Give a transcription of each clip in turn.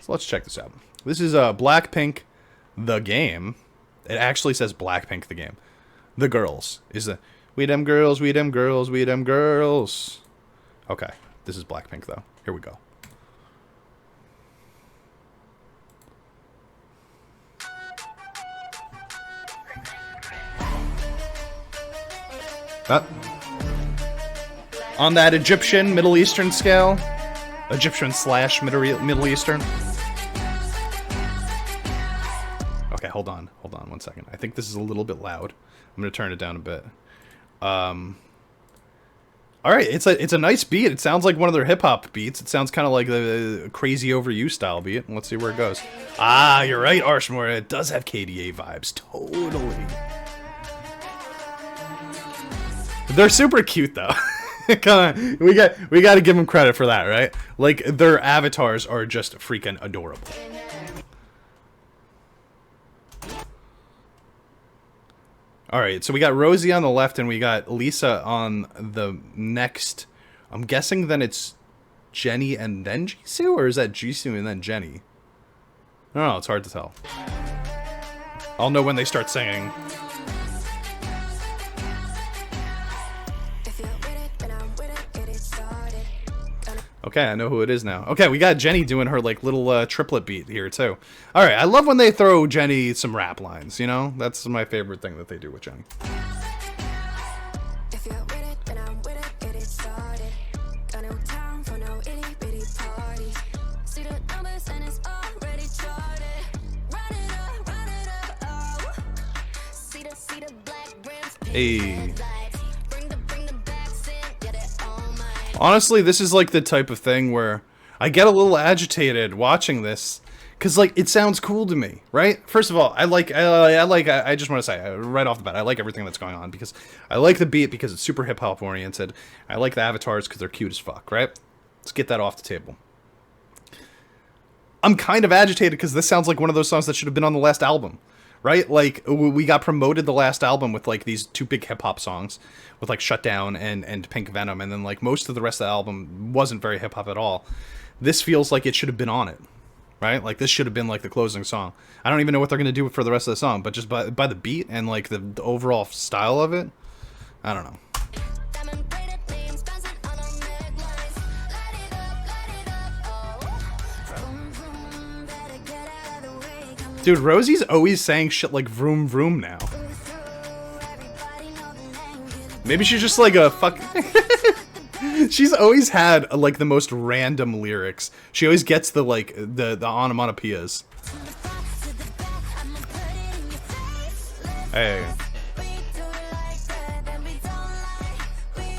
So let's check this out. This is Blackpink, the game. It actually says Blackpink, the game. The girls is the we dem girls, we dem girls, we dem girls. Okay, this is Blackpink though. Here we go. On that Egyptian Middle Eastern scale, Egyptian / Middle Eastern. Okay, hold on 1 second. I think this is a little bit loud. I'm gonna turn it down a bit. All right, it's a nice beat. It sounds like one of their hip hop beats. It sounds kind of like the Crazy Over You style beat. Let's see where it goes. Ah, you're right, Arshmore. It does have KDA vibes. Totally. They're super cute though. Come on, we got to give them credit for that, right? Like their avatars are just freaking adorable. All right, so we got Rosie on the left and we got Lisa on the next. I'm guessing then it's Jenny and then Jisoo, or is that Jisoo and then Jenny? I don't know, it's hard to tell. I'll know when they start singing. Okay, I know who it is now. Okay, we got Jenny doing her like little triplet beat here too. All right, I love when they throw Jenny some rap lines. You know, that's my favorite thing that they do with Jenny. Hey. Honestly, this is like the type of thing where I get a little agitated watching this, cause like it sounds cool to me, right? First of all, I just want to say right off the bat, I like everything that's going on because I like the beat because it's super hip hop oriented. I like the avatars because they're cute as fuck, right? Let's get that off the table. I'm kind of agitated because this sounds like one of those songs that should have been on the last album. Right? Like, we got promoted the last album with, like, these two big hip-hop songs with, like, Shutdown and Pink Venom, and then, like, most of the rest of the album wasn't very hip-hop at all. This feels like it should have been on it, right? Like, this should have been, like, the closing song. I don't even know what they're going to do for the rest of the song, but just by the beat and, like, the overall style of it, I don't know. Dude, Rosie's always saying shit like vroom vroom now. Maybe she's just like a fuck. She's always had like the most random lyrics. She always gets the like the onomatopoeias. Hey.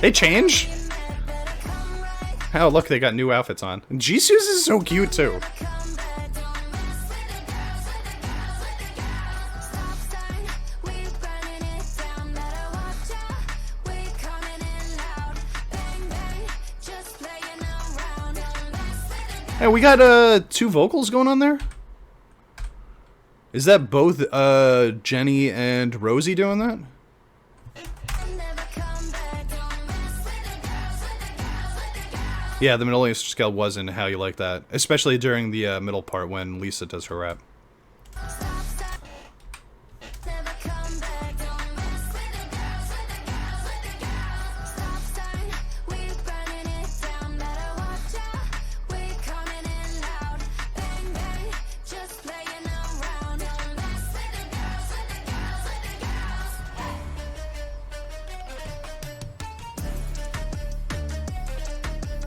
They change? Oh, look, they got new outfits on. And Jisoo's is so cute too. Hey, we got two vocals going on there? Is that both Jenny and Rosie doing that? Yeah, the Middle Eastern scale wasn't how you like that. Especially during the middle part when Lisa does her rap.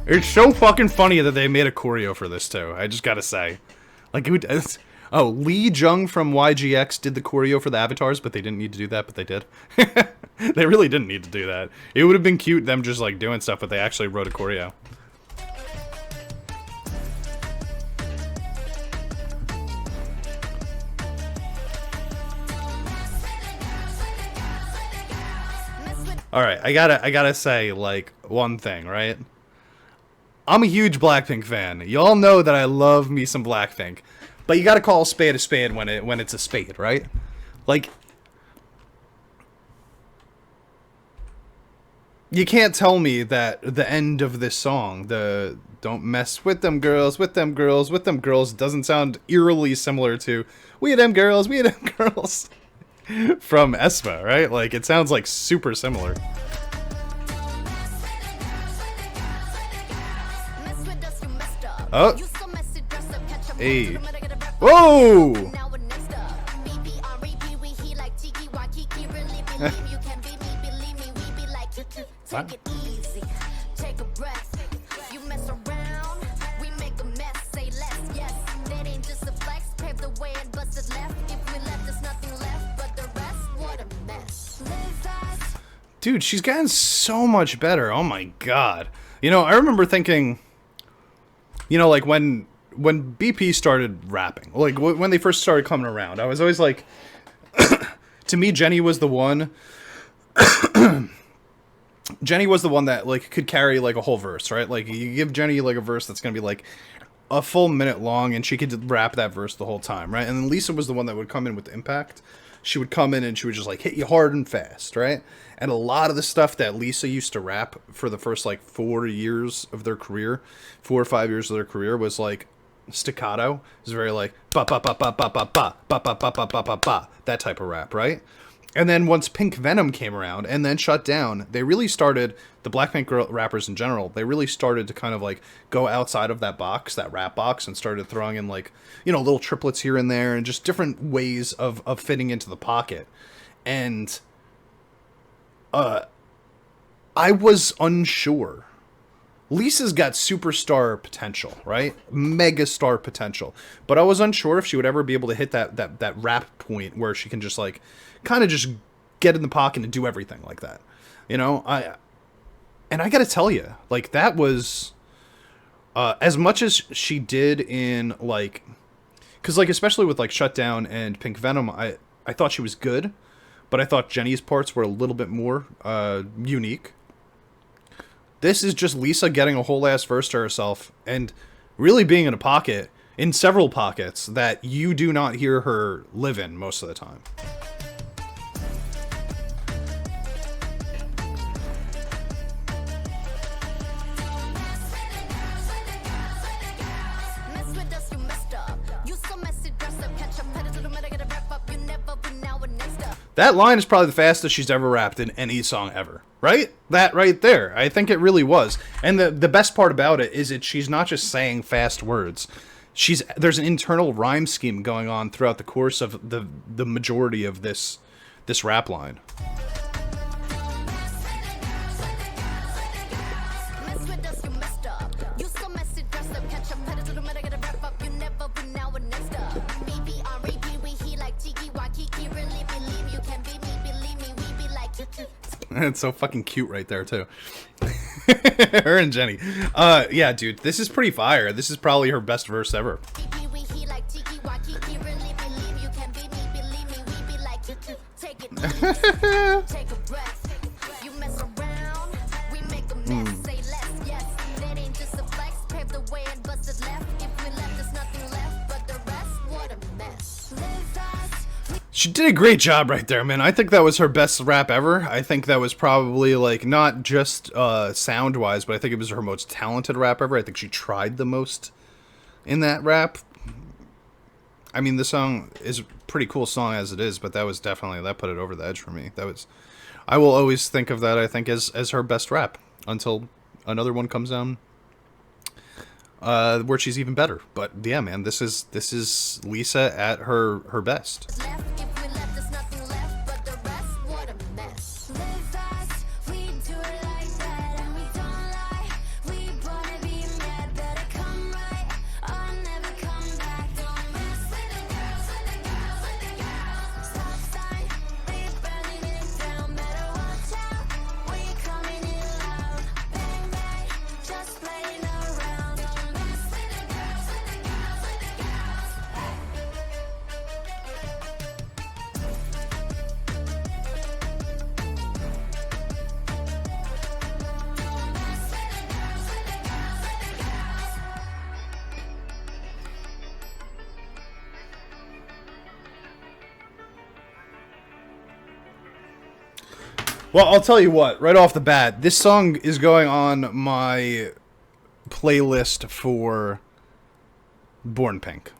It's so fucking funny that they made a choreo for this too. I just gotta say, like, who does? Oh, Lee Jung from YGX did the choreo for the avatars, but they didn't need to do that, but they did. They really didn't need to do that. It would have been cute them just like doing stuff, but they actually wrote a choreo. All right, I gotta say like one thing, right? I'm a huge Blackpink fan. Y'all know that I love me some Blackpink. But you gotta call a spade when it's a spade, right? Like, you can't tell me that the end of this song, the "Don't mess with them girls, with them girls, with them girls," doesn't sound eerily similar to "We them girls, we them girls" from Espa, right? Like, it sounds like super similar. Oh. Hey. Whoa! What? Dude, she's gotten so much better. Oh my god. You know, I remember thinking, you know, like when BP started rapping, like when they first started coming around, I was always like, to me, Jenny was the one. Jenny was the one that like could carry like a whole verse, right? Like, you give Jenny like a verse that's gonna be like a full minute long, and she could rap that verse the whole time, right? And then Lisa was the one that would come in with impact. She would come in and she would just like hit you hard and fast, right? And a lot of the stuff that Lisa used to rap for the first like 4 years of their career, 4 or 5 years of their career, was like staccato. It was very like ba ba ba ba ba ba ba ba ba ba ba ba ba ba, that type of rap, right? And then once Pink Venom came around and then shut down, they really started, the Blackpink rappers in general, they really started to kind of like go outside of that box, that rap box, and started throwing in like, you know, little triplets here and there and just different ways of fitting into the pocket. And I was unsure. Lisa's got superstar potential, right? Mega star potential. But I was unsure if she would ever be able to hit that rap point where she can just like kind of just get in the pocket and do everything like that. You know, I gotta tell you, like, that was as much as she did in like, because like especially with like Shutdown and Pink Venom, I thought she was good, but I thought Jenny's parts were a little bit more unique. This is just Lisa getting a whole ass verse to herself and really being in a pocket, in several pockets that you do not hear her live in most of the time. That line is probably the fastest she's ever rapped in any song ever, right? That right there. I think it really was. And the best part about it is that she's not just saying fast words. There's an internal rhyme scheme going on throughout the course of the majority of this rap line. It's so fucking cute right there, too. Her and Jenny. Yeah, dude, this is pretty fire. This is probably her best verse ever. She did a great job right there, man. I think that was her best rap ever. I think that was probably, like, not just sound-wise, but I think it was her most talented rap ever. I think she tried the most in that rap. I mean, the song is a pretty cool song as it is, but that was definitely, that put it over the edge for me. That was, I will always think of that, I think, as her best rap until another one comes down where she's even better. But yeah, man, this is Lisa at her best. Well, I'll tell you what. Right off the bat, this song is going on my playlist for Born Pink.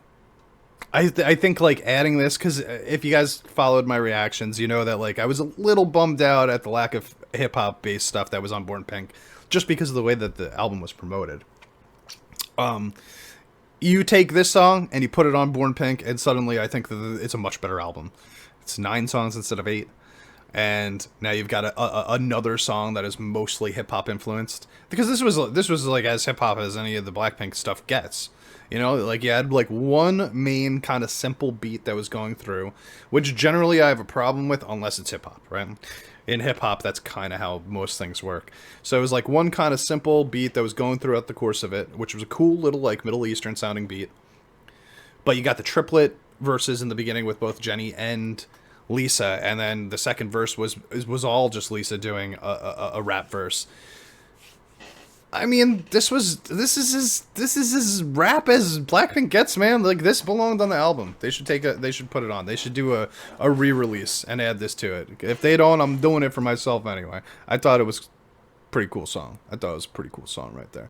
I think like adding this, because if you guys followed my reactions, you know that like I was a little bummed out at the lack of hip hop based stuff that was on Born Pink, just because of the way that the album was promoted. You take this song and you put it on Born Pink, and suddenly I think that it's a much better album. It's 9 songs instead of 8, and now you've got another song that is mostly hip hop influenced, because this was like as hip hop as any of the Blackpink stuff gets. You know, like you had like one main kind of simple beat that was going through, which generally I have a problem with unless it's hip hop, right? In hip hop, that's kind of how most things work. So it was like one kind of simple beat that was going throughout the course of it, which was a cool little like Middle Eastern sounding beat. But you got the triplet verses in the beginning with both Jenny and Lisa, and then the second verse was all just Lisa doing a rap verse. I mean, this is as rap as Blackpink gets, man. Like, this belonged on the album. They should put it on. They should do a re-release and add this to it. If they don't, I'm doing it for myself anyway. I thought it was pretty cool song. I thought it was a pretty cool song right there.